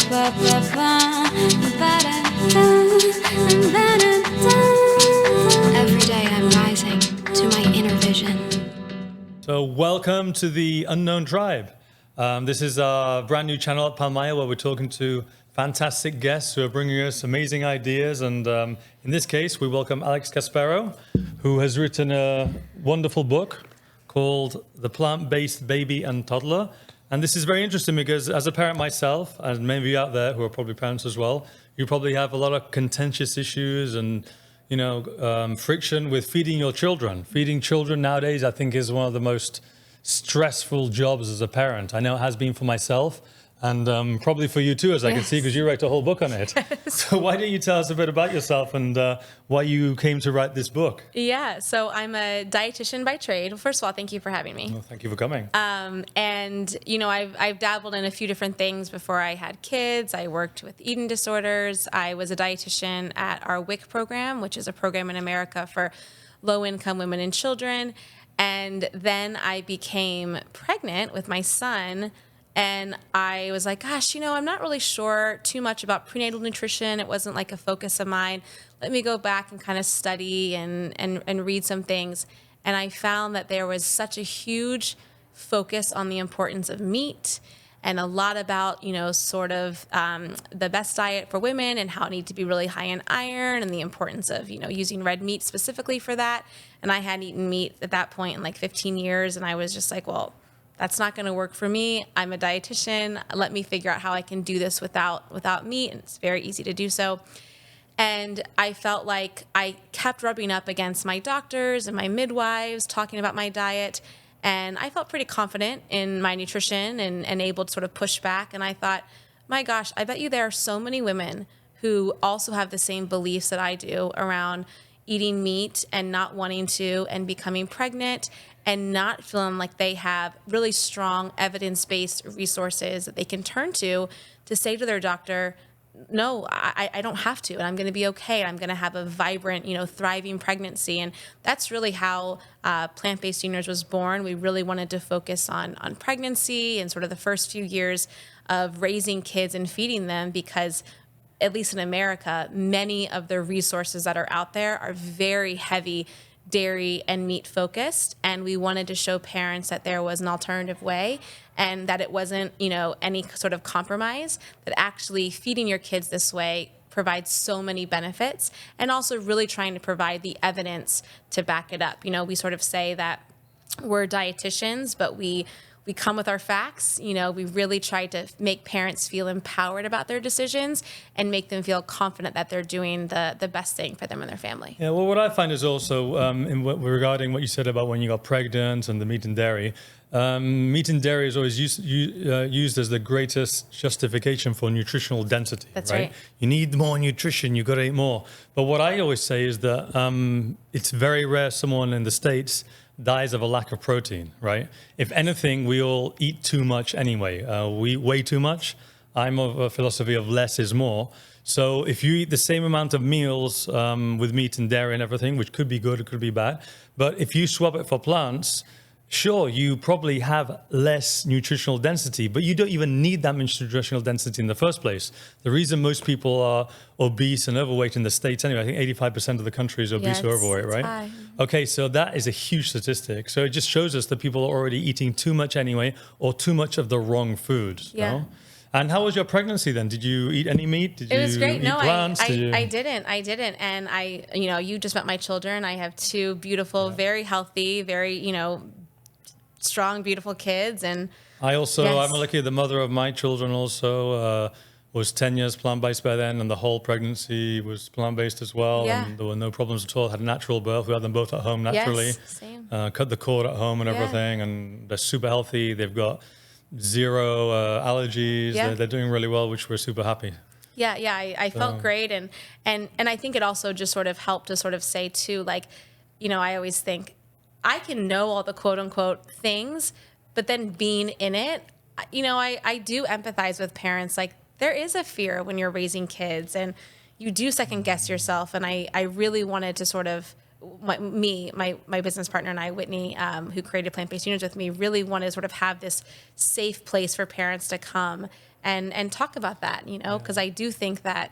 Every day I'm rising to my inner vision. So welcome to the Unknown Tribe. This is our brand new channel at Palmaïa where we're talking to fantastic guests who are bringing us amazing ideas. And in this case, we welcome Alex Caspero, who has written a wonderful book called The Plant-Based Baby and Toddler. And this is very interesting because as a parent myself, and many of you out there who are probably parents as well, you probably have a lot of contentious issues and friction with feeding your children. Feeding children nowadays, I think, is one of the most stressful jobs as a parent. I know it has been for myself, and probably for you too, as I can see, because you wrote a whole book on it. So why don't you tell us a bit about yourself and why you came to write this book? Yeah, so I'm a dietitian by trade. Well, first of all, thank you for having me. Well, thank you for coming. And I've dabbled in a few different things before I had kids. I worked with eating disorders. I was a dietitian at our WIC program, which is a program in America for low-income women and children. And then I became pregnant with my son. And I was like, gosh, I'm not really sure too much about prenatal nutrition. It wasn't like a focus of mine. Let me go back and kind of study and read some things. And I found that there was such a huge focus on the importance of meat and a lot about, the best diet for women and how it needs to be really high in iron and the importance of, using red meat specifically for that. And I hadn't eaten meat at that point in like 15 years. And I was just like, well, that's not going to work for me. I'm a dietitian. Let me figure out how I can do this without meat. And it's very easy to do so. And I felt like I kept rubbing up against my doctors and my midwives talking about my diet. And I felt pretty confident in my nutrition and able to sort of push back. And I thought, my gosh, I bet you there are so many women who also have the same beliefs that I do around eating meat and not wanting to and becoming pregnant and not feeling like they have really strong evidence-based resources that they can turn to say to their doctor, no, I don't have to, and I'm going to be okay. I'm going to have a vibrant, thriving pregnancy. And that's really how Plant-Based Juniors was born. We really wanted to focus on pregnancy and sort of the first few years of raising kids and feeding them because at least in America, many of the resources that are out there are very heavy dairy and meat focused. And we wanted to show parents that there was an alternative way and that it wasn't, any sort of compromise, that actually feeding your kids this way provides so many benefits and also really trying to provide the evidence to back it up. We sort of say that we're dietitians, but we come with our facts. We really try to make parents feel empowered about their decisions and make them feel confident that they're doing the best thing for them and their family. Yeah, well, what I find is also regarding what you said about when you got pregnant and the meat and dairy, meat and dairy is always used as the greatest justification for nutritional density. That's right. You need more nutrition, you've got to eat more. But what I always say is that it's very rare someone in the States dies of a lack of protein, right? If anything, we all eat too much anyway. We eat way too much. I'm of a philosophy of less is more. So if you eat the same amount of meals with meat and dairy and everything, which could be good, it could be bad, but if you swap it for plants, sure, you probably have less nutritional density, but you don't even need that much nutritional density in the first place. The reason most people are obese and overweight in the States, anyway, I think 85% of the country is obese or overweight, right? High. Okay, so that is a huge statistic. So it just shows us that people are already eating too much anyway, or too much of the wrong foods. Yeah. You know? And how was your pregnancy then? Did you eat any meat? Did it was great. You eat plants? I didn't. And you just met my children. I have two beautiful, very healthy, very, strong, beautiful kids. And I'm yes. lucky the mother of my children also was 10 years plant-based by then, and the whole pregnancy was plant-based as well. Yeah. And there were no problems at all. Had a natural birth. We had them both at home naturally. Yes, same. Cut the cord at home and everything, and they're super healthy. They've got zero allergies. Yeah. They're doing really well, which we're super happy. Yeah, I felt great. And I think it also just sort of helped to sort of say too, like, I always think I can know all the quote unquote things, but then being in it, I do empathize with parents. Like, there is a fear when you're raising kids and you do second guess yourself. And I really wanted to sort of, my business partner and I, Whitney, who created Plant-Based Juniors with me, really wanted to sort of have this safe place for parents to come and talk about that, you know, because I do think that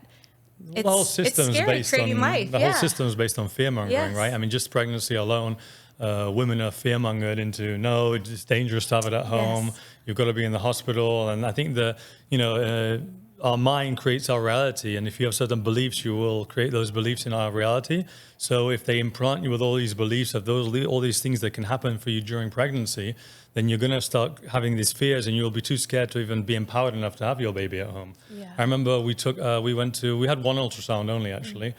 The whole it's system's scary based creating on life. the whole system's based on fear mongering, Yes. right? I mean, just pregnancy alone, women are fear mongered into no, it's dangerous to have it at home. Yes. You've got to be in the hospital, and I think our mind creates our reality, and if you have certain beliefs, you will create those beliefs in our reality. So if they implant you with all these beliefs of all these things that can happen for you during pregnancy, then you're going to start having these fears, and you'll be too scared to even be empowered enough to have your baby at home. Yeah. I remember we had one ultrasound only actually,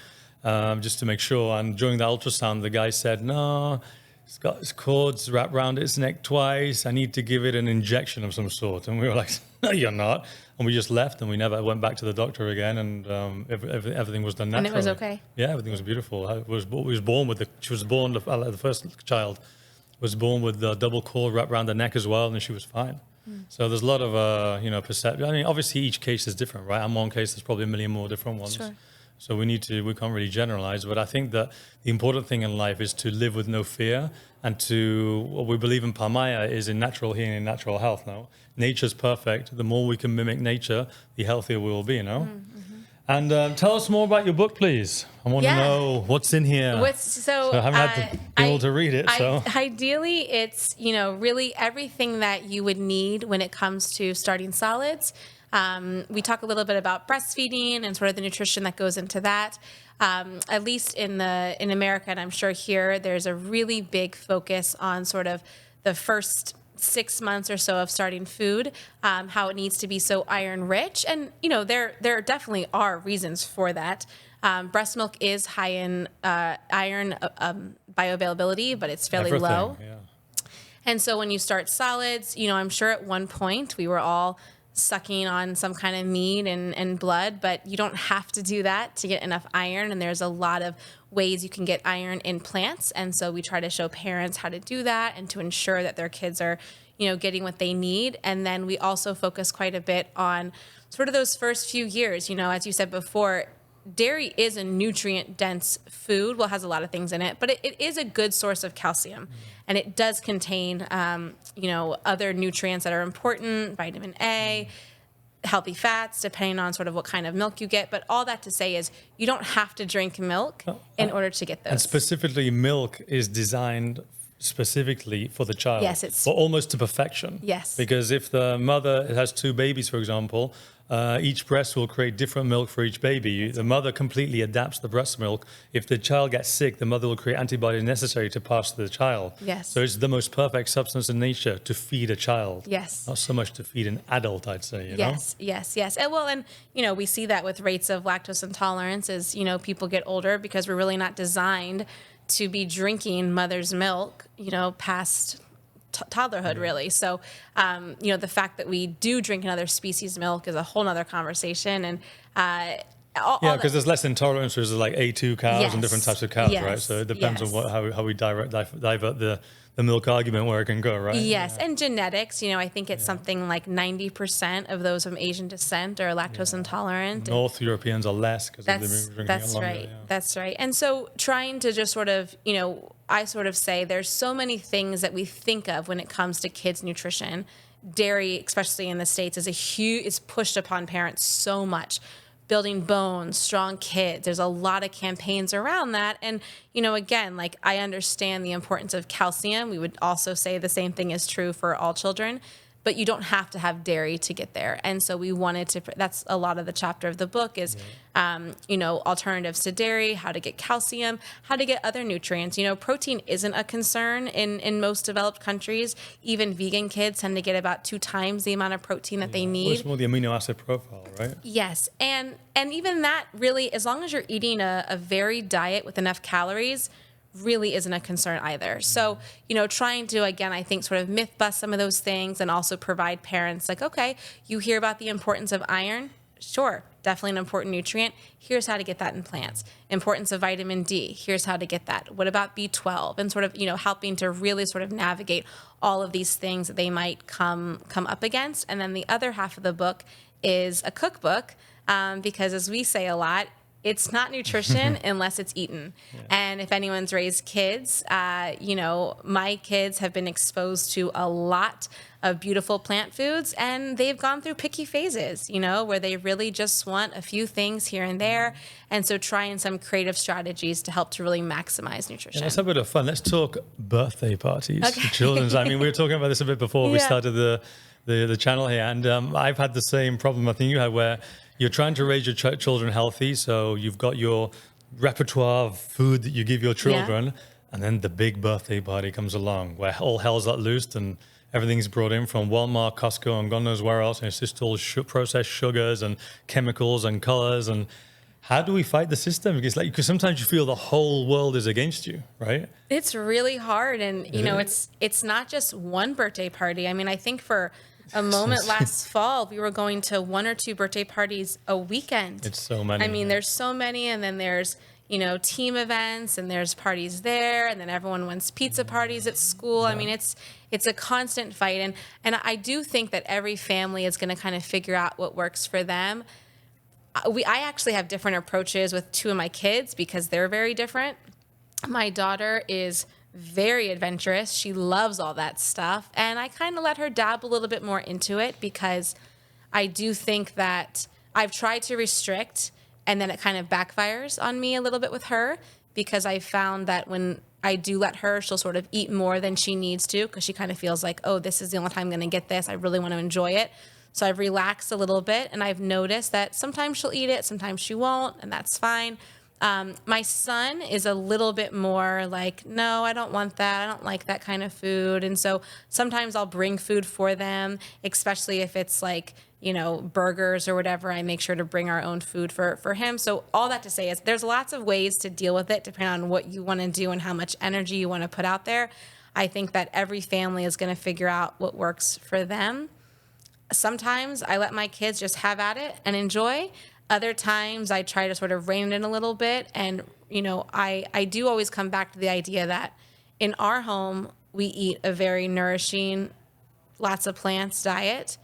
just to make sure. And during the ultrasound, the guy said, "No, it's got its cords wrapped around its neck twice. I need to give it an injection of some sort." And we were like, "No, you're not." And we just left, and we never went back to the doctor again. And everything was done naturally. And it was okay? Yeah, everything was beautiful. She was born, the first child was born with the double cord wrapped around the neck as well, and she was fine. So there's a lot of, perception. I mean, obviously each case is different, right? In one case, there's probably a million more different ones. Sure. So we can't really generalize, but I think that the important thing in life is to live with no fear, and what we believe in Palmaïa is in natural healing and natural health now. Nature's perfect. The more we can mimic nature, the healthier we will be, you know? And tell us more about your book, please. I want to know what's in here. So I haven't had the able to read it. Ideally, it's, really everything that you would need when it comes to starting solids. We talk a little bit about breastfeeding and sort of the nutrition that goes into that. At least in America, and I'm sure here, there's a really big focus on sort of the first 6 months or so of starting food, how it needs to be so iron rich. And, there definitely are reasons for that. Breast milk is high in iron bioavailability, but it's fairly low. Yeah. And so when you start solids, I'm sure at one point we were all sucking on some kind of meat and blood, but you don't have to do that to get enough iron. And there's a lot of ways you can get iron in plants. And so we try to show parents how to do that and to ensure that their kids are, getting what they need. And then we also focus quite a bit on sort of those first few years. As you said before, dairy is a nutrient-dense food. Well, it has a lot of things in it, but it is a good source of calcium. And it does contain, other nutrients that are important, vitamin A, healthy fats, depending on sort of what kind of milk you get. But all that to say is you don't have to drink milk in order to get those. And specifically, milk is designed specifically for the child. Yes, it's almost to perfection. Yes. Because if the mother has 2 babies, for example, each breast will create different milk for each baby. The mother completely adapts the breast milk. If the child gets sick, the mother will create antibodies necessary to pass to the child. Yes. So it's the most perfect substance in nature to feed a child. Yes. Not so much to feed an adult, I'd say. You know? Yes. And we see that with rates of lactose intolerance as, people get older because we're really not designed to be drinking mother's milk, past toddlerhood, really. So, the fact that we do drink another species milk is a whole nother conversation. And because there's less intolerance. There's like A2 cows and different types of cows, right? So it depends on how we divert the milk argument where it can go, right? Yes, and genetics. I think it's something like 90% of those from Asian descent are lactose intolerant. North Europeans are less because they've been drinking it longer. Right. Yeah. That's right. And so trying to just sort of, I sort of say there's so many things that we think of when it comes to kids' nutrition. Dairy, especially in the States, is pushed upon parents so much. Building bones, strong kids. There's a lot of campaigns around that. And, again, like I understand the importance of calcium. We would also say the same thing is true for all children, but you don't have to have dairy to get there. And so we wanted to, that's a lot of the chapter of the book is, alternatives to dairy, how to get calcium, how to get other nutrients. Protein isn't a concern in most developed countries. Even vegan kids tend to get about 2 times the amount of protein that they need. Well, it's more the amino acid profile, right? Yes. And even that really, as long as you're eating a varied diet with enough calories, really isn't a concern either. So, trying to, again, I think sort of myth bust some of those things and also provide parents like, okay, you hear about the importance of iron. Sure, definitely an important nutrient. Here's how to get that in plants. Importance of vitamin D. Here's how to get that. What about B12? And sort of, helping to really sort of navigate all of these things that they might come up against. And then the other half of the book is a cookbook, because as we say a lot, it's not nutrition unless it's eaten. Yeah. And if anyone's raised kids, my kids have been exposed to a lot of beautiful plant foods, and they've gone through picky phases, where they really just want a few things here and there. And so trying some creative strategies to help to really maximize nutrition. Yeah, let's have a bit of fun. Let's talk birthday parties for children. I mean, we were talking about this a bit before we started the channel here. And I've had the same problem I think you had, where you're trying to raise your children healthy. So you've got your repertoire of food that you give your children. And then the big birthday party comes along where all hell's let loose and everything's brought in from Walmart, Costco, and God knows where else. And it's just all processed sugars and chemicals and colors. And how do we fight the system? Because sometimes you feel the whole world is against you, right? It's really hard. And, it's not just one birthday party. I mean, I think for a moment last fall, we were going to 1 or 2 birthday parties a weekend. It's so many. I mean, there's so many. And then there's, team events, and there's parties there. And then everyone wants pizza parties at school. Yeah. I mean, it's a constant fight. And I do think that every family is going to kind of figure out what works for them. I actually have different approaches with 2 of my kids because they're very different. My daughter is very adventurous. She loves all that stuff. And I kind of let her dabble a little bit more into it because I do think that I've tried to restrict, and then it kind of backfires on me a little bit with her, because I found that when I do let her, she'll sort of eat more than she needs to, because she kind of feels like, oh, this is the only time I'm going to get this. I really want to enjoy it. So I've relaxed a little bit, and I've noticed that sometimes she'll eat it, sometimes she won't, and that's fine. My son is a little bit more like, no, I don't want that. I don't like that kind of food. And so sometimes I'll bring food for them, especially if it's like, burgers or whatever. I make sure to bring our own food for him. So all that to say is there's lots of ways to deal with it depending on what you want to do and how much energy you want to put out there. I think that every family is going to figure out what works for them. Sometimes I let my kids just have at it and enjoy. Other times I try to sort of rein it in a little bit. And, I do always come back to the idea that in our home, we eat a very nourishing, lots of plants diet.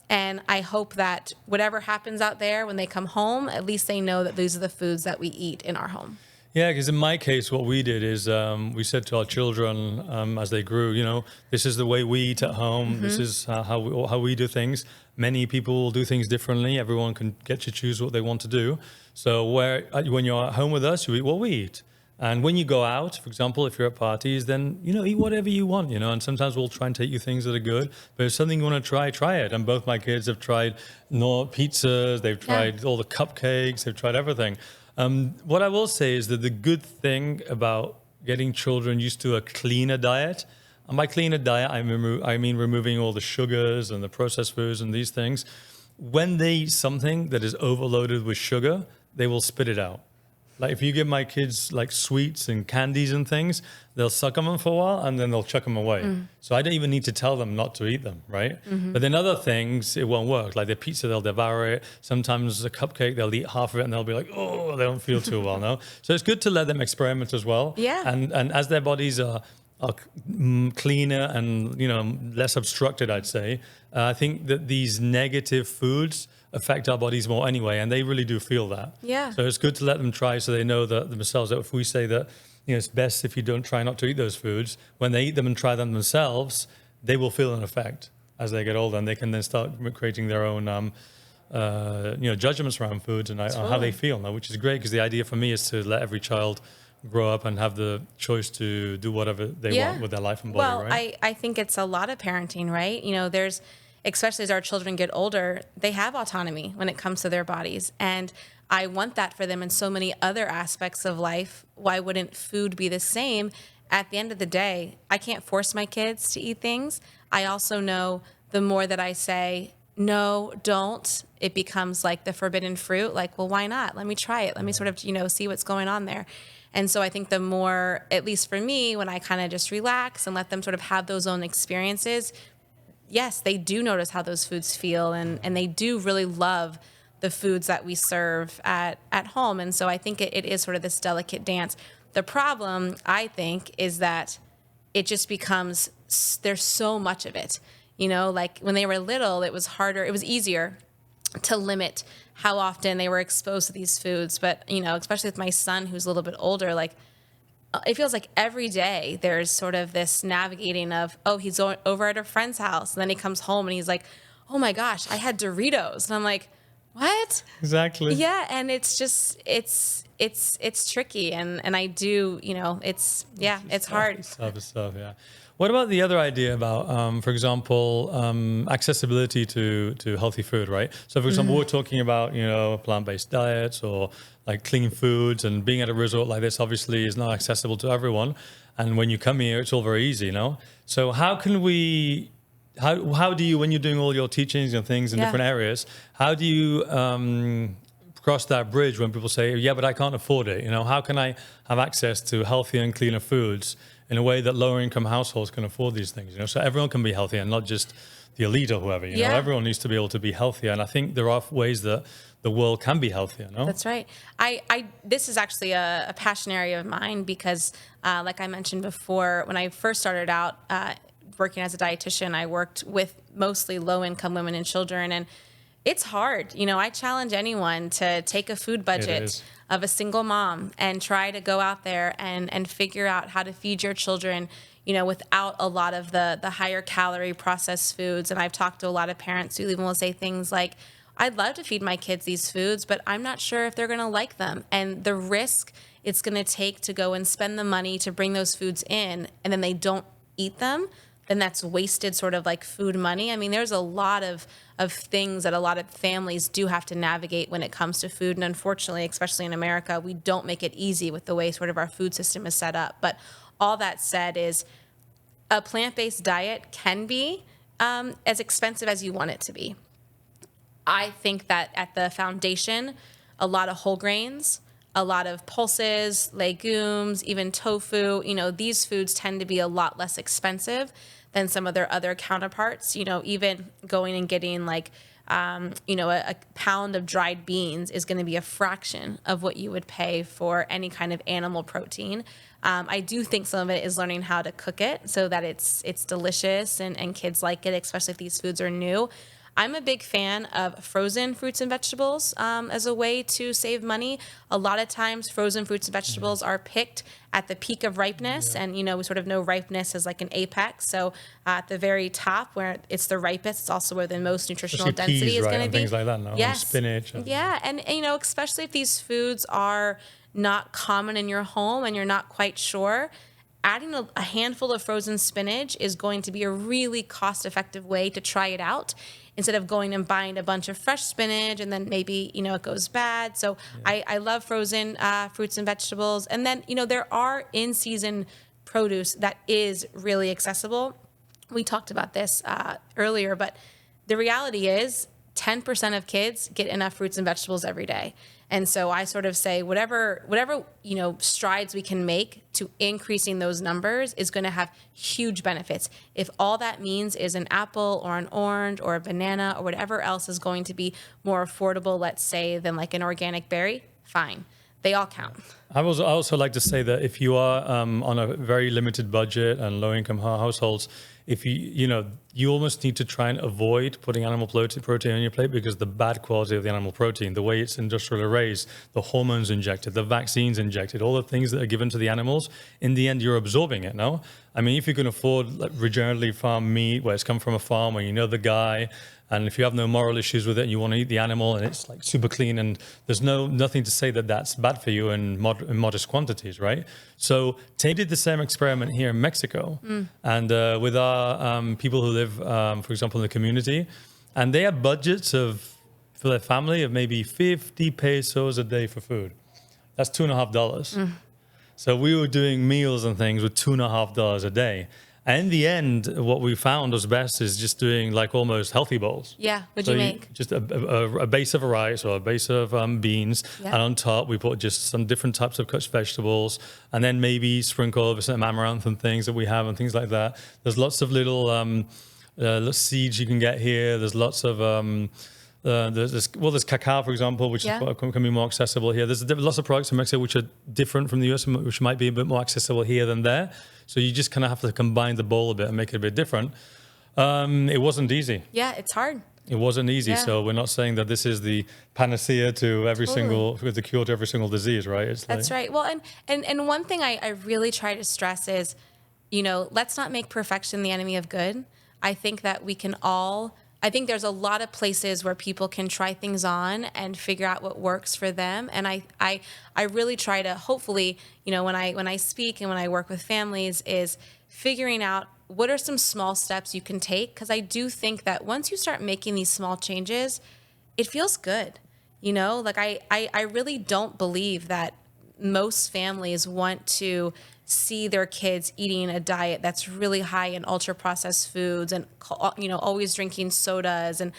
And I hope that whatever happens out there, when they come home, at least they know that these are the foods that we eat in our home. Yeah, because in my case, what we did is we said to our children as they grew, this is the way we eat at home. Mm-hmm. This is how we do things. Many people do things differently. Everyone can get to choose what they want to do. So when you're at home with us, you eat what we eat. And when you go out, for example, if you're at parties, then, eat whatever you want, and sometimes we'll try and take you things that are good. But if something you want to try it. And both my kids have tried pizzas, they've tried all the cupcakes, they've tried everything. What I will say is that the good thing about getting children used to a cleaner diet, and by cleaner diet, I mean removing all the sugars and the processed foods and these things. When they eat something that is overloaded with sugar, they will spit it out. Like if you give my kids like sweets and candies and things, they'll suck on them for a while and then they'll chuck them away. Mm. So I don't even need to tell them not to eat them, right? Mm-hmm. But then other things, it won't work. Like the pizza, they'll devour it. Sometimes a cupcake, they'll eat half of it and they'll be like, oh, they don't feel too well now. So it's good to let them experiment as well. Yeah. And as their bodies are cleaner and less obstructed, I'd say, I think that these negative foods affect our bodies more anyway, and they really do feel that. Yeah. So it's good to let them try, so they know that themselves. That if we say that it's best if you don't try not to eat those foods, when they eat them and try them themselves, they will feel an effect as they get older, and they can then start creating their own judgments around foods and how they feel now, which is great, because the idea for me is to let every child grow up and have the choice to do whatever they want with their life and body, right? I think it's a lot of parenting, right? There's, especially as our children get older, they have autonomy when it comes to their bodies. And I want that for them in so many other aspects of life. Why wouldn't food be the same? At the end of the day, I can't force my kids to eat things. I also know the more that I say, no, don't, it becomes like the forbidden fruit. Like, well, why not? Let me try it. Let me sort of, see what's going on there. And so I think the more, at least for me, when I kind of just relax and let them sort of have those own experiences, yes, they do notice how those foods feel, and they do really love the foods that we serve at home. And so I think it is sort of this delicate dance. The problem, I think, is that it just becomes, there's so much of it. Like when they were little, it was harder, it was easier to limit how often they were exposed to these foods. But, especially with my son, who's a little bit older, like, it feels like every day there's sort of this navigating of, oh, he's going over at a friend's house. And then he comes home and he's like, oh my gosh, I had Doritos. And I'm like, what? Exactly. Yeah. And it's just, it's tricky. And I do, it's hard. It's tough, yeah. What about the other idea about, for example, accessibility to healthy food, right? So, for example, we're talking about, plant-based diets or like clean foods, and being at a resort like this obviously is not accessible to everyone. And when you come here, it's all very easy, So how can we, how do you, when you're doing all your teachings and things in different areas, how do you cross that bridge when people say, yeah, but I can't afford it? How can I have access to healthier and cleaner foods in a way that lower income households can afford these things, so everyone can be healthier and not just the elite or whoever, everyone needs to be able to be healthier. And I think there are ways that the world can be healthier, no? That's right. This is actually a passion area of mine because, like I mentioned before, when I first started out working as a dietitian, I worked with mostly low income women and children, and it's hard. I challenge anyone to take a food budget of a single mom and try to go out there and figure out how to feed your children, without a lot of the higher calorie processed foods. And I've talked to a lot of parents who even will say things like, I'd love to feed my kids these foods, but I'm not sure if they're going to like them. And the risk it's going to take to go and spend the money to bring those foods in, and then they don't eat them, then that's wasted sort of like food money. I mean, there's a lot of things that a lot of families do have to navigate when it comes to food. And unfortunately, especially in America, we don't make it easy with the way sort of our food system is set up. But all that said is a plant-based diet can be as expensive as you want it to be. I think that at the foundation, a lot of whole grains, a lot of pulses, legumes, even tofu, these foods tend to be a lot less expensive than some of their other counterparts. Even going and getting like, a pound of dried beans is going to be a fraction of what you would pay for any kind of animal protein. I do think some of it is learning how to cook it so that it's delicious and kids like it, especially if these foods are new. I'm a big fan of frozen fruits and vegetables as a way to save money. A lot of times frozen fruits and vegetables are picked at the peak of ripeness. And, we sort of know ripeness as like an apex. So at the very top where it's the ripest, it's also where the most nutritional density is going to be. Things like that, no? Yes. And spinach. And, especially if these foods are not common in your home and you're not quite sure, adding a handful of frozen spinach is going to be a really cost-effective way to try it out instead of going and buying a bunch of fresh spinach and then maybe, it goes bad. So I love frozen fruits and vegetables. And then, there are in-season produce that is really accessible. We talked about this earlier, but the reality is 10% of kids get enough fruits and vegetables every day. And so I sort of say whatever strides we can make to increasing those numbers is going to have huge benefits. If all that means is an apple or an orange or a banana or whatever else is going to be more affordable, let's say, than like an organic berry, fine. They all count. I also like to say that if you are on a very limited budget and low-income households, if you almost need to try and avoid putting animal protein on your plate because the bad quality of the animal protein, the way it's industrially raised, the hormones injected, the vaccines injected, all the things that are given to the animals, in the end, you're absorbing it, no? I mean, if you can afford like regeneratively farmed meat where it's come from a farm where you know the guy, and if you have no moral issues with it and you want to eat the animal and it's like super clean and there's nothing to say that that's bad for you in modest quantities, right? So they did the same experiment here in Mexico and with our people who live, for example, in the community, and they have budgets for their family of maybe 50 pesos a day for food. That's $2.50. So we were doing meals and things with $2.50 a day. And in the end, what we found was best is just doing like almost healthy bowls. Yeah, what'd you make? Just a base of rice or a base of beans. Yeah. And on top, we put just some different types of cut vegetables. And then maybe sprinkle over some amaranth and things that we have and things like that. There's lots of little seeds you can get here. There's lots of... there's cacao, for example, which can be more accessible here. There's lots of products in Mexico which are different from the US, which might be a bit more accessible here than there. So you just kind of have to combine the bowl a bit and make it a bit different. It wasn't easy. Yeah, it's hard. It wasn't easy. Yeah. So we're not saying that this is the panacea to every single, the cure to every single disease, right? It's That's right. Well, and one thing I really try to stress is, let's not make perfection the enemy of good. I think that I think there's a lot of places where people can try things on and figure out what works for them. And I really try to, hopefully, when I speak and when I work with families, is figuring out what are some small steps you can take. Because I do think that once you start making these small changes, it feels good. Like I really don't believe that most families want to see their kids eating a diet that's really high in ultra processed foods and, always drinking sodas. And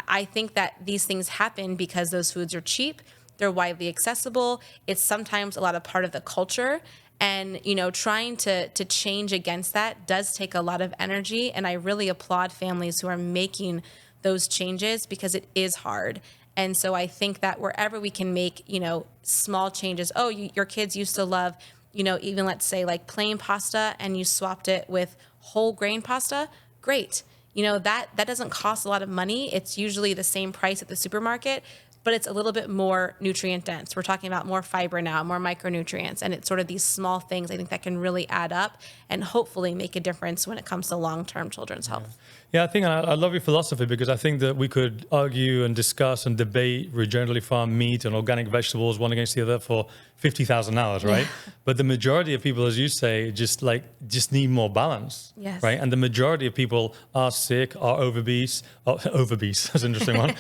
I think that these things happen because those foods are cheap. They're widely accessible. It's sometimes a lot of part of the culture. And, trying to change against that does take a lot of energy. And I really applaud families who are making those changes because it is hard. And so I think that wherever we can make, small changes, your kids used to love, even let's say like plain pasta and you swapped it with whole grain pasta, great. That doesn't cost a lot of money. It's usually the same price at the supermarket, but it's a little bit more nutrient dense. We're talking about more fiber now, more micronutrients, and it's sort of these small things I think that can really add up and hopefully make a difference when it comes to long-term children's health. Yeah, I think I love your philosophy because I think that we could argue and discuss and debate regeneratively farmed meat and organic vegetables one against the other for 50,000 hours, right? Yeah. But the majority of people, as you say, just need more balance, yes. right? And the majority of people are sick, are obese. That's an interesting one.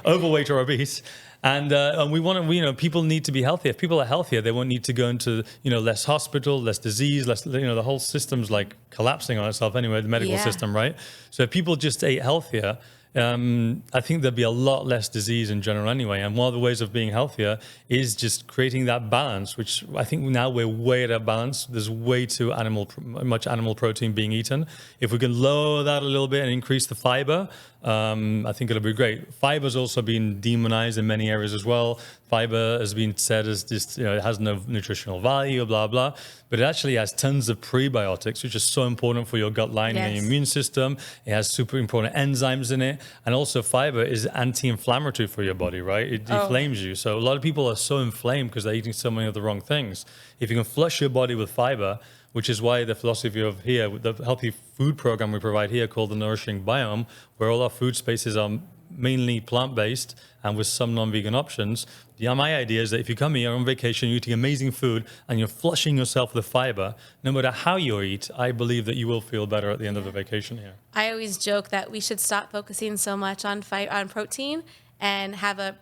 Overweight or obese. And we want to, people need to be healthy. If people are healthier, they won't need to go into, less hospital, less disease, less, the whole system's like collapsing on itself anyway, the medical system, right? So if people just ate healthier, I think there'd be a lot less disease in general anyway. And one of the ways of being healthier is just creating that balance, which I think now we're way at a balance. There's way too much animal protein being eaten. If we can lower that a little bit and increase the fiber, I think it'll be great. Fiber's also been demonized in many areas as well. Fiber has been said as just, it has no nutritional value, blah, blah. But it actually has tons of prebiotics, which is so important for your gut lining and your immune system. It has super important enzymes in it. And also fiber is anti-inflammatory for your body, right? It deflames you. So a lot of people are so inflamed because they're eating so many of the wrong things. If you can flush your body with fiber, which is why the philosophy of here, the healthy food program we provide here called the Nourishing Biome, where all our food spaces are mainly plant-based and with some non-vegan options. My idea is that if you come here on vacation, you're eating amazing food and you're flushing yourself with fiber, no matter how you eat, I believe that you will feel better at the end of the vacation here. I always joke that we should stop focusing so much on protein and have a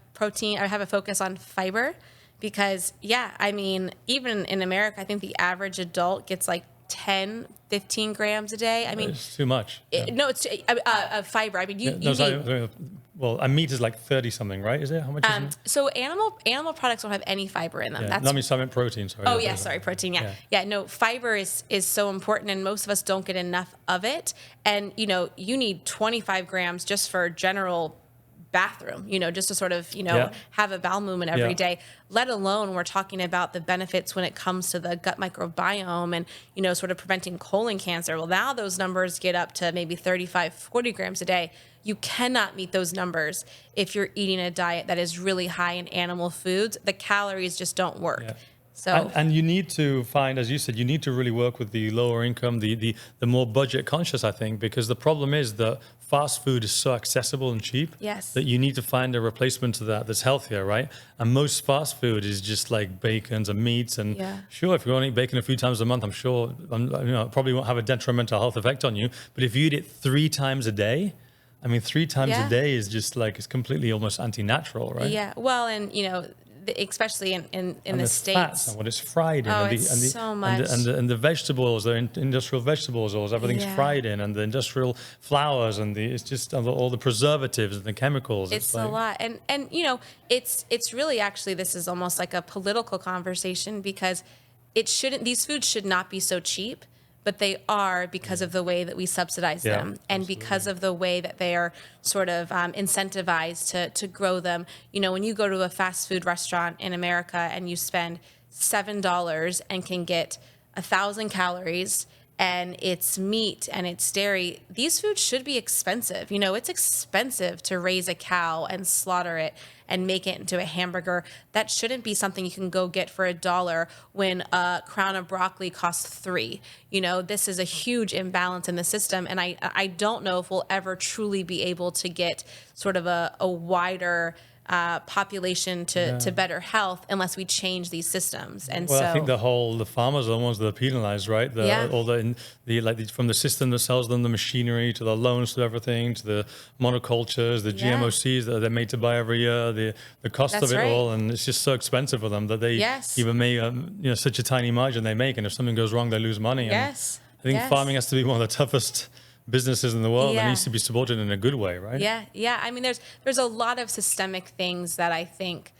focus on fiber. Because, even in America, I think the average adult gets like 10, 15 grams a day. It's too much. No, it's fiber. Meat is like 30 something, right? Is it? How much is it? So animal products don't have any fiber in them. Yeah. I meant protein, sorry. Oh, yeah, sorry, protein, yeah. No, fiber is so important, and most of us don't get enough of it. And, you need 25 grams just for general bathroom, just to sort of, have a bowel movement every day, let alone we're talking about the benefits when it comes to the gut microbiome and, sort of preventing colon cancer. Well, now those numbers get up to maybe 35, 40 grams a day. You cannot meet those numbers if you're eating a diet that is really high in animal foods. The calories just don't work. Yeah. So and you need to find, as you said, you need to really work with the lower income, the more budget conscious, I think, because the problem is that fast food is so accessible and cheap that you need to find a replacement to that that's healthier, right? And most fast food is just like bacons and meats. And sure, if you only eat bacon a few times a month, I'm sure, it probably won't have a detrimental health effect on you. But if you eat it 3 times a day, 3 times a day is just like, it's completely almost anti-natural, right? Yeah, well, and, especially in the States. Fats and what it's fried in. So much. And the vegetables, the industrial vegetables, everything's fried in, and the industrial flours, and it's just all the preservatives and the chemicals. It's a lot. And it's really actually, this is almost like a political conversation because these foods should not be so cheap. But they are because of the way that we subsidize them and because of the way that they are sort of incentivized to grow them. When you go to a fast food restaurant in America and you spend $7 and can get 1,000 calories and it's meat and it's dairy, these foods should be expensive. You know, it's expensive to raise a cow and slaughter it and make it into a hamburger. That shouldn't be something you can go get for $1 when a crown of broccoli costs $3. You know, this is a huge imbalance in the system. And I don't know if we'll ever truly be able to get sort of a wider population to better health unless we change these systems. And well, so I think the farmers are the ones that are penalized, right? From the system that sells them the machinery to the loans to everything to the monocultures, the GMO seeds that they're made to buy every year, the cost of it all, and it's just so expensive for them that they even make such a tiny margin they make, and if something goes wrong, they lose money. And I think farming has to be one of the toughest businesses in the world that needs to be supported in a good way, right? Yeah. I mean, there's a lot of systemic things that I think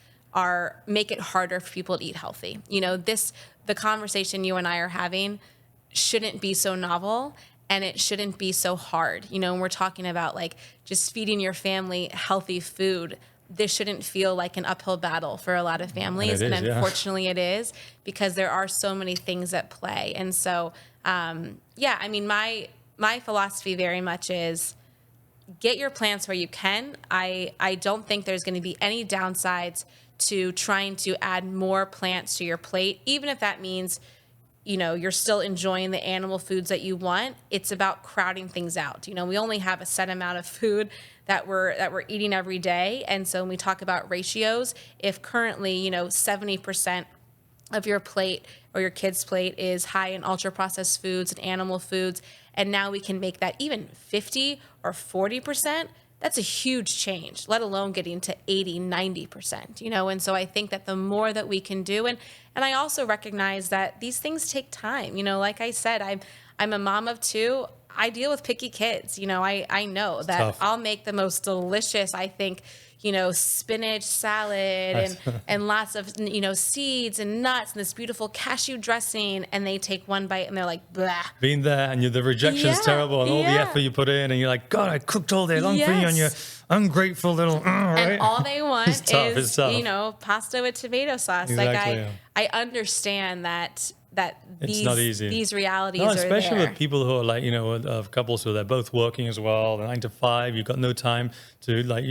make it harder for people to eat healthy. You know, the conversation you and I are having shouldn't be so novel, and it shouldn't be so hard. You know, when we're talking about like just feeding your family healthy food, this shouldn't feel like an uphill battle for a lot of families. And unfortunately it is, because there are so many things at play. And so, I mean, my philosophy very much is get your plants where you can. I don't think there's going to be any downsides to trying to add more plants to your plate, even if that means, you know, you're still enjoying the animal foods that you want. It's about crowding things out. You know, we only have a set amount of food that we're eating every day. And so when we talk about ratios, if currently, you know, 70% of your plate or your kid's plate is high in ultra processed foods and animal foods, and now we can make that even 50 or 40%, that's a huge change, let alone getting to 80, 90%, you know? And so I think that the more that we can do, and I also recognize that these things take time. You know, like I said, I'm a mom of 2. I deal with picky kids. You know, I know it's that tough. I'll make the most delicious, I think, you know, spinach salad and lots of, you know, seeds and nuts and this beautiful cashew dressing, and they take one bite and they're like, blah. Being there and the rejection's terrible, and all the effort you put in, and you're like, God, I cooked all day long for you, and you're ungrateful little, right? And all they want is, you know, pasta with tomato sauce. Exactly, I understand that it's not easy. These realities especially are there. with people who are like, you know, of couples who they're both working as well, 9 to 5, you've got no time to like,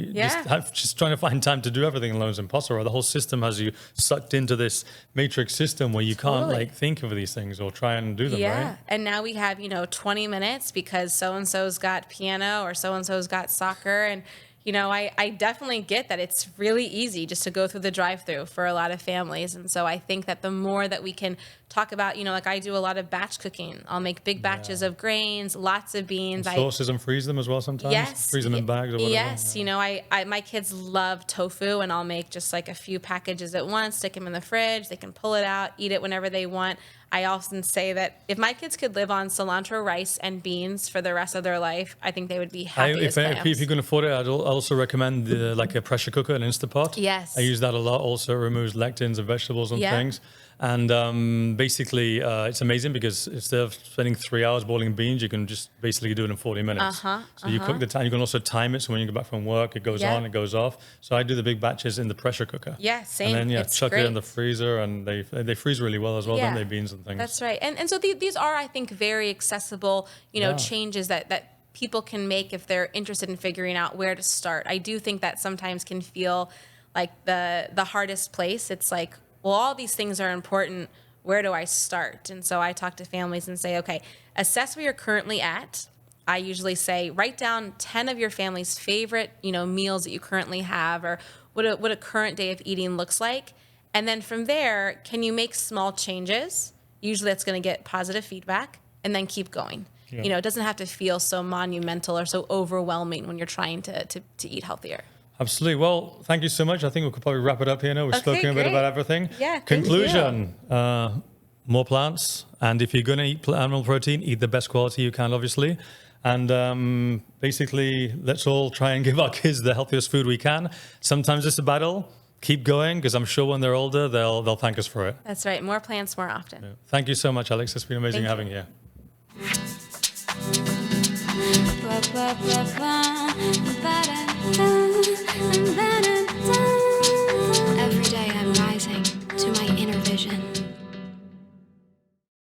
just trying to find time to do everything alone is impossible. The whole system has you sucked into this matrix system where you can't like think of these things or try and do them, right? And now we have, you know, 20 minutes because so-and-so's got piano or so-and-so's got soccer. And, you know, I definitely get that it's really easy just to go through the drive-through for a lot of families. And so I think that the more that we can talk about, you know, like I do a lot of batch cooking. I'll make big batches of grains, lots of beans. And sauces and freeze them as well sometimes? Yes. Freeze them in bags or whatever? Yes. You know, my kids love tofu, and I'll make just like a few packages at once, stick them in the fridge. They can pull it out, eat it whenever they want. I often say that if my kids could live on cilantro rice and beans for the rest of their life, I think they would be happy as clams. If you can afford it, I'd also recommend like a pressure cooker, an Instapot. Yes. I use that a lot. Also, it removes lectins of vegetables and things. And basically, it's amazing because instead of spending 3 hours boiling beans, you can just basically do it in 40 minutes. So you cook the time. You can also time it, so when you go back from work, it goes on, it goes off. So I do the big batches in the pressure cooker. Yeah, same. And then chuck it in the freezer, and they freeze really well as well, don't they, beans and things. That's right. And so these are, I think, very accessible, you know, changes that people can make if they're interested in figuring out where to start. I do think that sometimes can feel like the hardest place. It's like, well, all these things are important. Where do I start? And so I talk to families and say, okay, assess where you're currently at. I usually say, write down 10 of your family's favorite, you know, meals that you currently have, or what a current day of eating looks like. And then from there, can you make small changes? Usually that's going to get positive feedback, and then keep going. You know, it doesn't have to feel so monumental or so overwhelming when you're trying to eat healthier. Absolutely. Well, thank you so much. I think we could probably wrap it up here now. We've spoken a bit about everything. Yeah. Conclusion, more plants. And if you're going to eat animal protein, eat the best quality you can, obviously. And basically, let's all try and give our kids the healthiest food we can. Sometimes it's a battle. Keep going, because I'm sure when they're older, they'll thank us for it. That's right. More plants, more often. Yeah. Thank you so much, Alex. It's been amazing having you here.